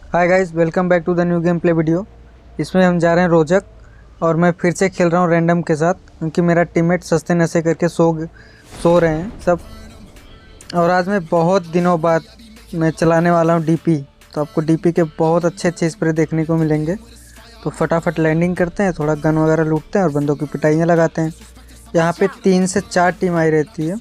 Hi guys, welcome back to the new game play video. इसमें हम जा रहे हैं रोजक और मैं फिर से खेल रहा हूँ रैंडम के साथ, क्योंकि मेरा टीममेट सस्ते नशे करके सो रहे हैं सब। और आज मैं बहुत दिनों बाद मैं चलाने वाला हूँ डीपी। तो आपको डीपी के बहुत अच्छे स्प्रे देखने को मिलेंगे। तो फटाफट लैंडिंग करते हैं, थोड़ा गन वगैरह लूटते हैं और बंदों की पिटाइयाँ लगाते हैं। यहाँ पे 3 से 4 टीम आई रहती है।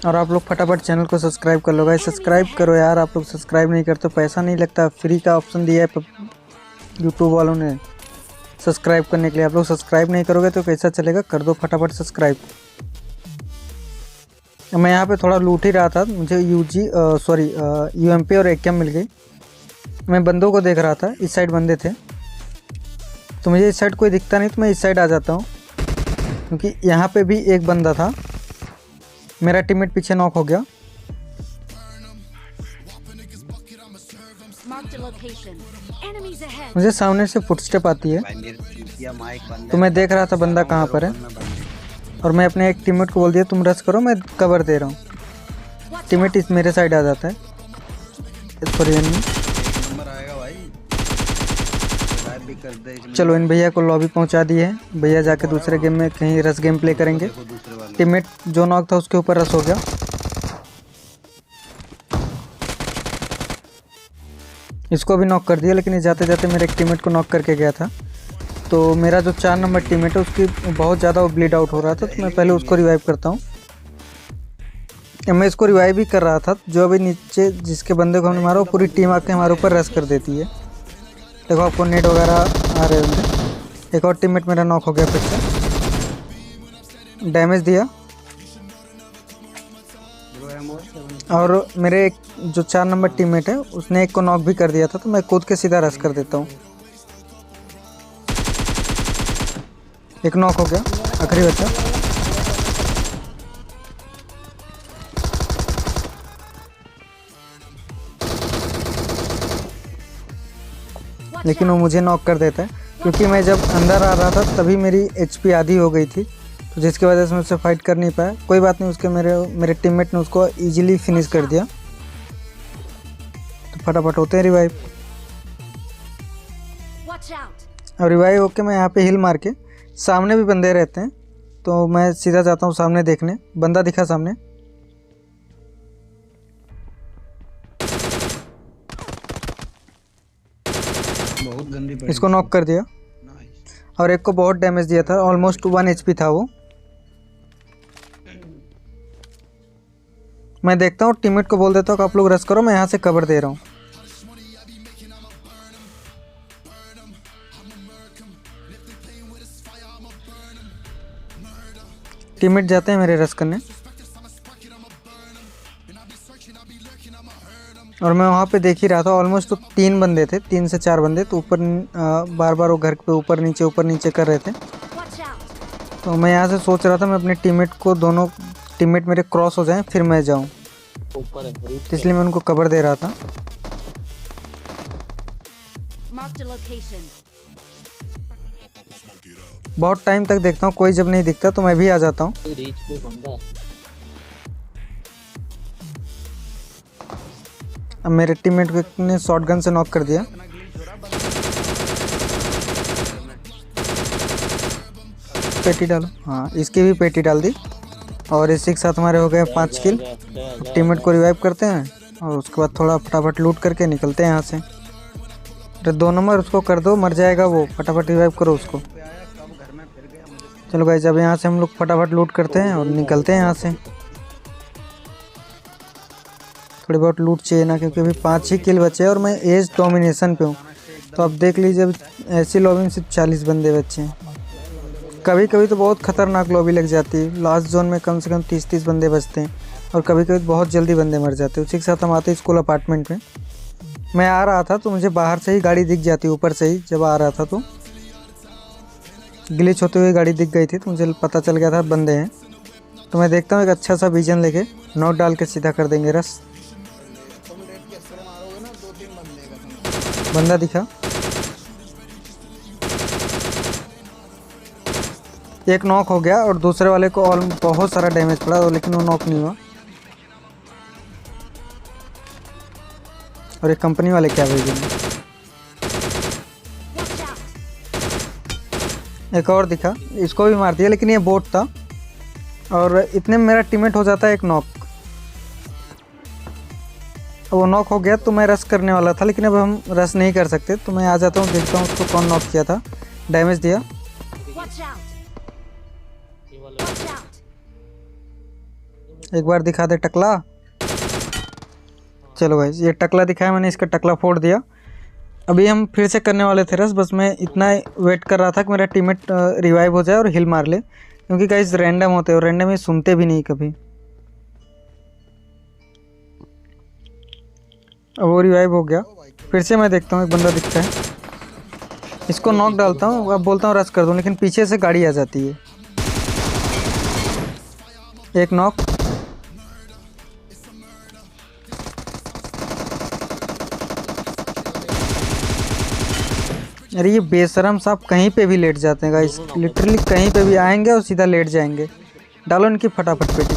और आप लोग फटाफट चैनल को सब्सक्राइब कर लो गाइस, सब्सक्राइब करो यार। आप लोग सब्सक्राइब नहीं करते, पैसा नहीं लगता, फ्री का ऑप्शन दिया है यूट्यूब वालों ने सब्सक्राइब करने के लिए। आप लोग सब्सक्राइब नहीं करोगे तो कैसा चलेगा, कर दो फटाफट सब्सक्राइब। मैं यहाँ पे थोड़ा लूट ही रहा था, मुझे यूएमपी और एकेएम मिल गई। मैं बंदों को देख रहा था, इस साइड बंदे थे तो मुझे इस साइड कोई दिखता नहीं, तो मैं इस साइड आ जाता हूँ, क्योंकि यहाँ पे भी एक बंदा था। मेरा टीममेट पीछे नॉक हो गया। मुझे सामने से फुटस्टेप आती है, तो मैं देख रहा था बंदा कहाँ पर है। और मैं अपने एक टीममेट को बोल दिया तुम रश करो, मैं कवर दे रहा हूँ। टीममेट इस मेरे साइड आ जाता है। चलो इन भैया को लॉबी पहुंचा दिए है। भैया जाके दूसरे गेम में कहीं रश गेम प्ले करेंगे। टीममेट जो नॉक था उसके ऊपर रश हो गया। इसको भी नॉक कर दिया, लेकिन ये जाते जाते मेरे एक टीममेट को नॉक करके गया था। तो मेरा जो 4 नंबर टीममेट है उसकी बहुत ज़्यादा वो ब्लीड आउट हो रहा था, तो मैं पहले उसको रिवाइव करता हूँ। मैं इसको रिवाइव भी कर रहा था, जो अभी नीचे जिसके बंदे को हमने मारा वो पूरी टीम आके हमारे ऊपर रश कर देती है। देखो आपको नेट वगैरह आ रहे होंगे। एक और टीममेट मेरा नॉक हो गया, फिर से डैमेज दिया। और मेरे एक जो 4 नंबर टीममेट है उसने एक को नॉक भी कर दिया था, तो मैं कूद के सीधा रश कर देता हूँ। एक नॉक हो गया, आखिरी बच्चा। लेकिन वो मुझे नॉक कर देता है, क्योंकि मैं जब अंदर आ रहा था तभी मेरी एचपी आधी हो गई थी, तो जिसकी वजह से मैं उससे फाइट कर नहीं पाया। कोई बात नहीं, उसके मेरे टीममेट ने उसको इजीली फिनिश कर दिया। तो फटाफट होते हैं रिवाइव। और रिवाइव होके मैं यहाँ पे हिल मार के, सामने भी बंदे रहते हैं तो मैं सीधा जाता हूँ सामने देखने। बंदा दिखा सामने, बहुत गंदी पड़ी। इसको नॉक कर दिया। और एक को बहुत डैमेज दिया था, ऑलमोस्ट 1 एचपी था वो। मैं देखता हूँ टीममेट को बोल देता हूँ कि आप लोग रश करो, मैं यहाँ से कवर दे रहा हूँ। टीममेट जाते हैं मेरे रश करने, और मैं वहाँ पे देख ही रहा था। ऑलमोस्ट तो 3 बंदे थे, 3 से 4 बंदे। तो ऊपर बार बार वो घर पे ऊपर नीचे कर रहे थे। तो मैं यहाँ से सोच रहा था मैं अपने टीममेट को, दोनों टीममेट मेरे क्रॉस हो जाएं फिर मैं जाऊँ, तो इसलिए मैं उनको कवर दे रहा था। बहुत टाइम तक देखता हूँ, कोई जब नहीं दिखता तो मैं भी आ जाता हूँ। अब मेरे टीममेट ने शॉटगन से नॉक कर दिया। पेटी डालो, हाँ इसकी भी पेटी डाल दी। और इसी के साथ हमारे हो गए 5 किल। टीममेट को रिवाइव करते हैं और उसके बाद थोड़ा फटाफट लूट करके निकलते हैं यहाँ से। अरे 2 नंबर उसको कर दो, मर जाएगा वो, फटाफट रिवाइव करो उसको। चलो गाइस, अब यहाँ से हम लोग फटाफट लूट करते हैं और निकलते हैं यहाँ से। थोड़ी बहुत लूट चाहिए ना, क्योंकि अभी 5 ही किल बचे हैं और मैं एज डोमिनेशन पे हूँ। तो अब देख लीजिए, अब ऐसी लॉबी में सिर्फ 40 बंदे बचे हैं। कभी कभी तो बहुत ख़तरनाक लॉबी लग जाती है, लास्ट जोन में कम से कम 30 बंदे बचते हैं। और कभी कभी बहुत जल्दी बंदे मर जाते हैं। उसी के साथ हम आते हैं स्कूल अपार्टमेंट में। मैं आ रहा था तो मुझे बाहर से ही गाड़ी दिख जाती, ऊपर से ही जब आ रहा था तो ग्लिच होते हुए गाड़ी दिख गई थी, तो मुझे पता चल गया था बंदे हैं। तो मैं देखता हूँ एक अच्छा सा विजन लेके नॉक डाल के सीधा कर देंगे रस। बंदा दिखा, एक नॉक हो गया और दूसरे वाले को बहुत सारा डैमेज पड़ा, लेकिन वो नॉक नहीं हुआ। और ये कंपनी वाले क्या भेजे हैं। एक और दिखा, इसको भी मार दिया, लेकिन ये बोट था। और इतने में मेरा टीममेट हो जाता है एक नॉक। वो नॉक हो गया तो मैं रश करने वाला था, लेकिन अब हम रश नहीं कर सकते, तो मैं आ जाता हूँ, देखता हूँ उसको कौन नॉक किया था, डैमेज दिया। एक बार दिखा दे टकला। चलो भाई, ये टकला दिखाया मैंने, इसका टकला फोड़ दिया। अभी हम फिर से करने वाले थे रश, बस मैं इतना वेट कर रहा था कि मेरा टीममेट रिवाइव हो जाए और हिल मार ले, क्योंकि गाइस रैंडम होते हैं और रैंडम ये सुनते भी नहीं कभी। अब वो रिवाइव हो गया, फिर से मैं देखता हूँ एक बंदा दिखता है, इसको नॉक डालता हूँ, अब बोलता हूँ रश कर दूँ, लेकिन पीछे से गाड़ी आ जाती है। एक नॉक। अरे ये बेशरम साहब कहीं पे भी लेट जाते हैं गाइस, लिटरली कहीं पे भी आएंगे और सीधा लेट जाएंगे। डालो इनकी फटाफट पेटी।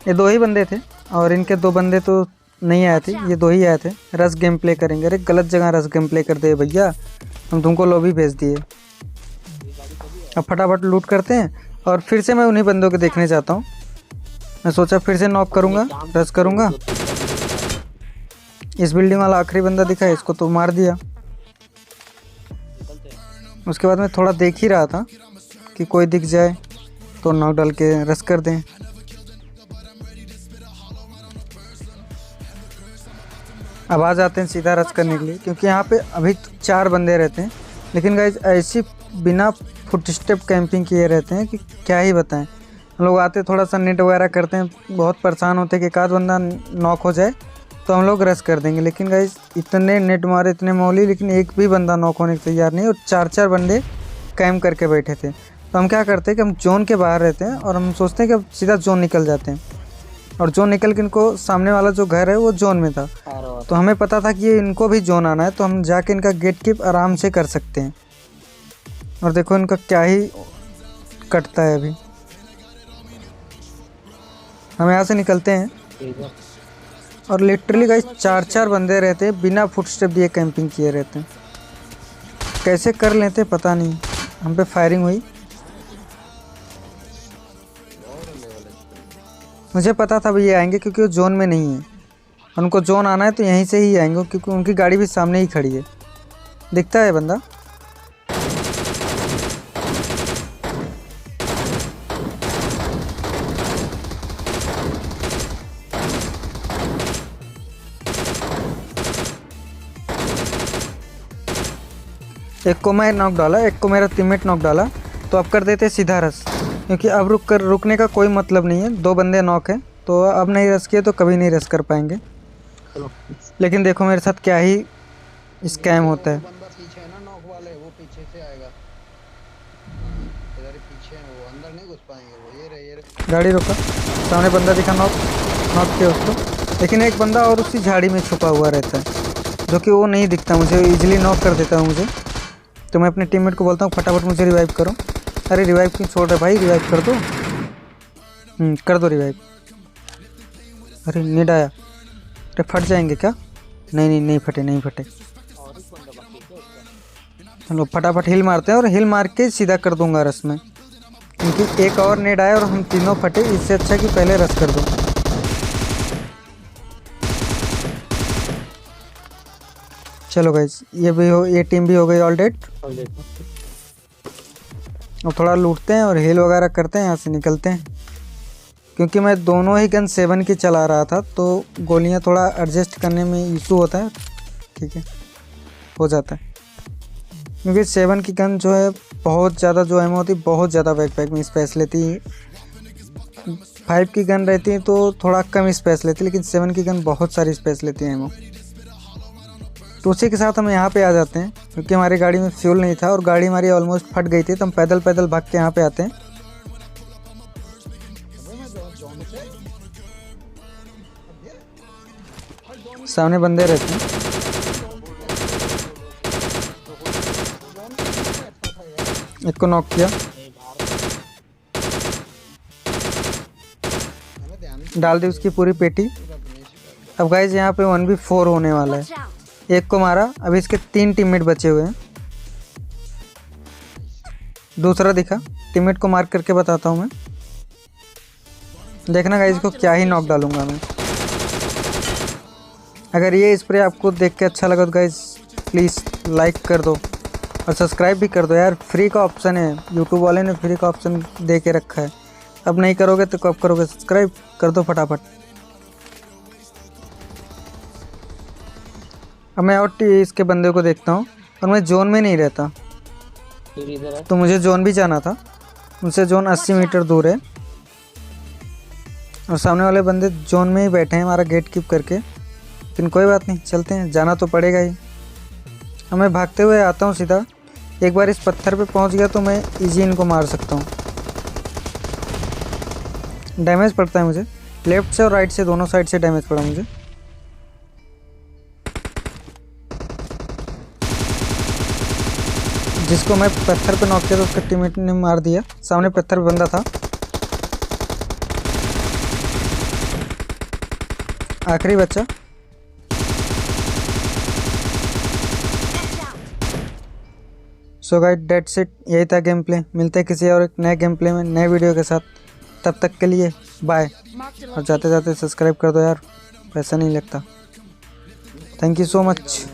ये दो ही बंदे थे और इनके दो बंदे तो नहीं आए थे, ये दो ही आए थे। रश गेम प्ले करेंगे। अरे गलत जगह रश गेम प्ले कर दे भैया, हम तुमको लॉबी भेज दिए। अब फटाफट लूट करते हैं और फिर से मैं उन्हीं बंदों को देखने जाता हूँ। मैं सोचा फिर से नॉक करूँगा, रश करूँगा। इस बिल्डिंग वाला आखिरी बंदा दिखा, इसको तो मार दिया। उसके बाद मैं थोड़ा देख ही रहा था कि कोई दिख जाए तो नॉक डाल के रश कर दें। अब आ जाते हैं सीधा रश करने के लिए, क्योंकि यहाँ पे अभी 4 बंदे रहते हैं, लेकिन गाइज ऐसी बिना फुटस्टेप कैंपिंग किए रहते हैं कि क्या ही बताएं। हम लोग आते थोड़ा सा नेट वगैरह करते हैं, बहुत परेशान होते हैं कि एक आध बंदा नॉक हो जाए तो हम लोग रश कर देंगे, लेकिन गाइज इतने नेट मारे, इतने मौली, लेकिन एक भी बंदा नॉक होने को तैयार नहीं, और 4 बंदे कैम्प करके बैठे थे। तो हम क्या करते हैं कि हम जोन के बाहर रहते हैं और हम सोचते हैं कि अब सीधा जोन निकल जाते हैं, और जोन निकल के इनको सामने वाला जो घर है वो जोन में था, तो हमें पता था कि ये इनको भी जोन आना है, तो हम जाके इनका गेट कीप आराम से कर सकते हैं। और देखो इनका क्या ही कटता है। अभी हम यहाँ से निकलते हैं और लिटरली गाइस 4 बंदे रहते हैं, बिना फुटस्टेप दिए कैंपिंग किए रहते हैं। कैसे कर लेते पता नहीं। हम पे फायरिंग हुई, मुझे पता था भाई ये आएंगे, क्योंकि वो जोन में नहीं है। उनको जोन आना है तो यहीं से ही आएंगे, क्योंकि उनकी गाड़ी भी सामने ही खड़ी है। दिखता है बंदा। एक को मैं नॉक डाला, एक को मेरा टीममेट नॉक डाला, तो अब कर देते सीधा रश, क्योंकि अब रुकने का कोई मतलब नहीं है। 2 बंदे नॉक हैं, तो अब नहीं रश किए तो कभी नहीं रश कर पाएंगे। लेकिन देखो मेरे साथ क्या ही स्कैम होता है। बंदा पीछे है ना नॉक वाले, वो पीछे से आएगा। इधर ही पीछे है वो, अंदर नहीं घुस पाएंगे वो। ये रे गाड़ी रोका, सामने बंदा दिखा, नॉक किया उसको। लेकिन एक बंदा और उसी झाड़ी में छुपा हुआ रहता है, जो कि वो नहीं दिखता मुझे, इजीली नॉक कर देता है मुझे। तो मैं अपने टीममेट को बोलता हूँ फटाफट मुझे रिवाइव करो। अरे रिवाइव क्यों छोड़ रहे भाई, रिवाइव कर दो। कर दो रिवाइव। अरे नीड आया। अरे फट जाएंगे क्या? नहीं फटे। चलो फटाफट हिल मारते हैं और हिल मार के सीधा कर दूंगा रस में, क्योंकि एक और नेड आया और हम तीनों फटे। इससे अच्छा कि पहले रस कर दूं। चलो गाइस, ये टीम भी हो गई ऑल डेड। अब थोड़ा लूटते हैं और हिल वगैरह करते हैं, यहाँ से निकलते हैं। क्योंकि मैं दोनों ही गन 7 की चला रहा था, तो गोलियाँ थोड़ा एडजस्ट करने में इशू होता है। ठीक है, हो जाता है, क्योंकि 7 की गन जो है बहुत ज़्यादा जो एमो होती है, बहुत ज़्यादा बैकपैक में स्पेस लेती है। 5 की गन रहती है तो थोड़ा कम स्पेस लेती है, लेकिन 7 की गन बहुत सारी स्पेस लेती है एमो। तो उसी के साथ हम यहाँ पे आ जाते हैं, क्योंकि हमारी गाड़ी में फ्यूल नहीं था और गाड़ी हमारी ऑलमोस्ट फट गई थी, तो हम पैदल पैदल भाग के यहाँ पे आते हैं। सामने बंदे रहते हैं। एक को नॉक किया, डाल दी उसकी पूरी पेटी। अब गाइज यहाँ पे 1v4 होने वाला है। एक को मारा, अभी इसके 3 टीममेट बचे हुए हैं। दूसरा दिखा, टीममेट को मार्क करके बताता हूँ मैं। देखना गाइज को क्या ही नॉक डालूंगा मैं। अगर ये स्प्रे आपको देख के अच्छा लगा तो गाइज प्लीज़ लाइक कर दो और सब्सक्राइब भी कर दो यार। फ्री का ऑप्शन है, यूट्यूब वाले ने फ्री का ऑप्शन दे के रखा है। अब नहीं करोगे तो कब करोगे? सब्सक्राइब कर दो फटाफट। अब मैं और इसके बंदे को देखता हूँ और मैं जोन में नहीं रहता, तो मुझे जोन भी जाना था। उनसे जोन 80 मीटर दूर है और सामने वाले बंदे जोन में ही बैठे हैं हमारा गेट कीप करके। लेकिन कोई बात नहीं, चलते हैं, जाना तो पड़ेगा ही। अब मैं भागते हुए आता हूँ सीधा। एक बार इस पत्थर पे पहुँच गया तो मैं इजी इनको मार सकता हूँ। डैमेज पड़ता है मुझे, लेफ्ट से और राइट से दोनों साइड से डैमेज पड़ा मुझे। जिसको मैं पत्थर पे नॉक किया तो उसका टीममेट ने मार दिया। सामने पत्थर पे बंदा था। आखिरी बच्चा। सो गाइस दैट्स इट, यही था गेम प्ले। मिलते हैं किसी और एक नए गेम प्ले में, नए वीडियो के साथ। तब तक के लिए बाय। और जाते जाते सब्सक्राइब कर दो यार, पैसा नहीं लगता। Thank you so much.